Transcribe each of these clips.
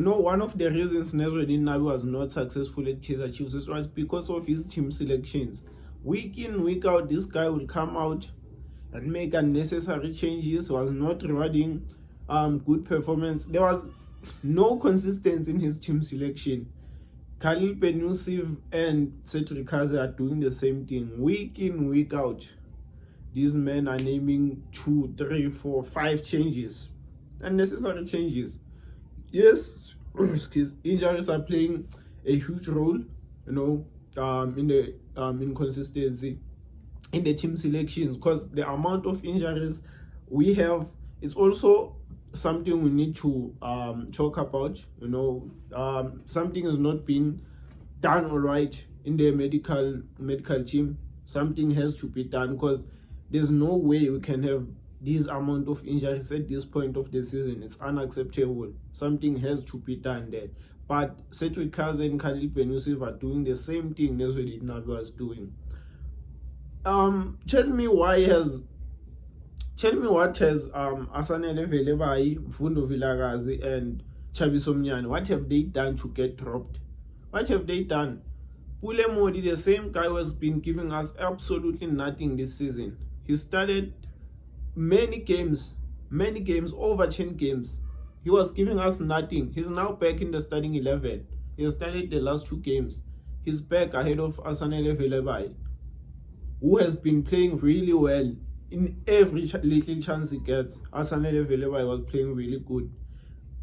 One of the reasons Nasruddin Nabi was not successful at Kaizer Chiefs was because of his team selections. Week in, week out, this guy will come out and make unnecessary changes, was not rewarding good performance. There was no consistency in his team selection. Khalil Ben Yusuf and Cedric Kaze are doing the same thing. Week in, week out. These men are naming 2, 3, 4, 5 changes. Unnecessary changes. Yes, injuries are playing a huge role, in the inconsistency in the team selections, because the amount of injuries we have is also something we need to talk about. Something is not being done all right in the medical team. Something has to be done, because there's no way we can have this amount of injuries at this point of the season. It's unacceptable. Something has to be done there. But Cedric Kaze and Khalil Ben Yusuf are doing the same thing Nasruddin Nabi was doing. Tell me what has Asanele Velebai, Mfundo Vilakazi and Chabiso Mnyane, what have they done to get dropped? What have they done? Pule Modi, the same guy who has been giving us absolutely nothing this season. He started many games, over 10 games. He was giving us nothing. He's now back in the starting 11. He started the last 2 games. He's back ahead of Asanele Velebai, who has been playing really well in every little chance he gets. Asanele Velebai was playing really good.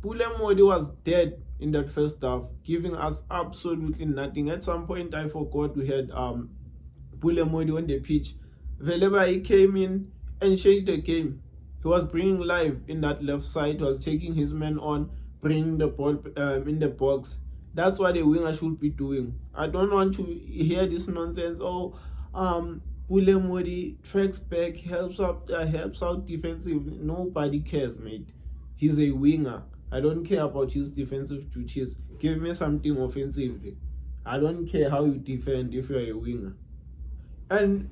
Pule Modi was dead in that first half, giving us absolutely nothing. At some point, I forgot we had Pule Modi on the pitch. Velebai came in and changed the game. He was bringing life in that left side. He was taking his men on, bringing the ball in the box. That's what a winger should be doing. I don't want to hear this nonsense. Pule Modi tracks back, helps out defensively. Nobody cares, mate. He's a winger. I don't care about his defensive duties. Give me something offensively. I don't care how you defend if you're a winger. And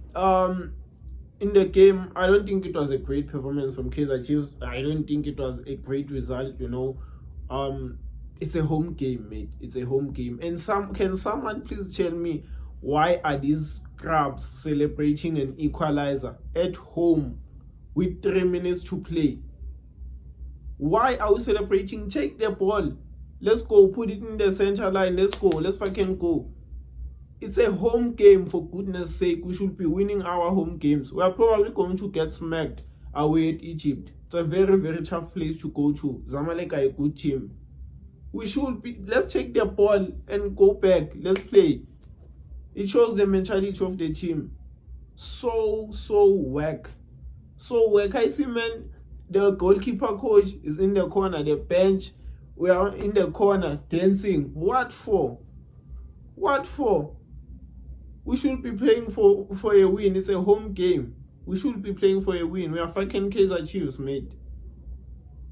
in the game, I don't think it was a great performance from Kaizer Chiefs. I don't think it was a great result. It's a home game, mate. It's a home game. And can someone please tell me, why are these scrubs celebrating an equalizer at home with 3 minutes to play? Why are we celebrating? Take the ball. Let's go. Put it in the center line. Let's go. Let's fucking go. It's a home game, for goodness sake. We should be winning our home games. We are probably going to get smacked away at Egypt. It's a very, very tough place to go to. Zamalek are a good team. Let's take the ball and go back. Let's play. It shows the mentality of the team. So whack. So whack. I see, man, the goalkeeper coach is in the corner, the bench. We are in the corner dancing. What for? What for? We should be playing for a win. It's a home game. We should be playing for a win. We are fucking Kaizer Chiefs, mate.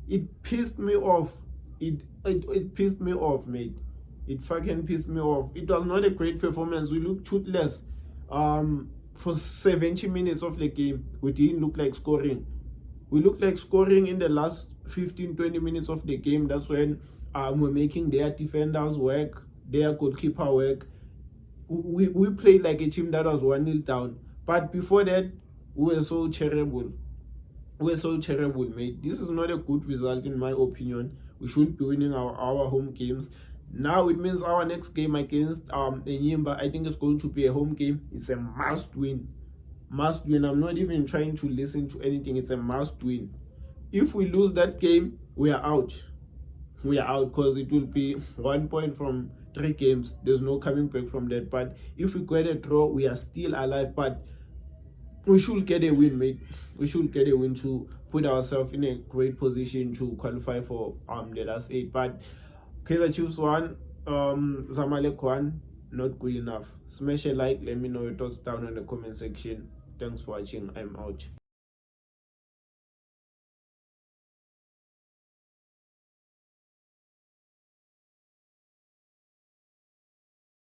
It pissed me off. It pissed me off, mate. It fucking pissed me off. It was not a great performance. We looked toothless for 70 minutes of the game. We didn't look like scoring. We looked like scoring in the last 15-20 minutes of the game. That's when we're making their defenders work, their goalkeeper work. We played like a team that was 1-0 down. But before that, we were so terrible. We were so terrible, mate. This is not a good result, in my opinion. We should be winning our home games. Now it means our next game against Enyimba, I think it's going to be a home game. It's a must win. Must win. I'm not even trying to listen to anything. It's a must win. If we lose that game, we are out. We are out, because it will be 1 point from 3 games. There's no coming back from that. But if we get a draw, we are still alive. But we should get a win, mate. We should get a win to put ourselves in a great position to qualify for the last 8. But Kaizer Chiefs 1, Zamalek 1, not good enough. Smash a like. Let me know your thoughts down in the comment section. Thanks for watching. I'm out.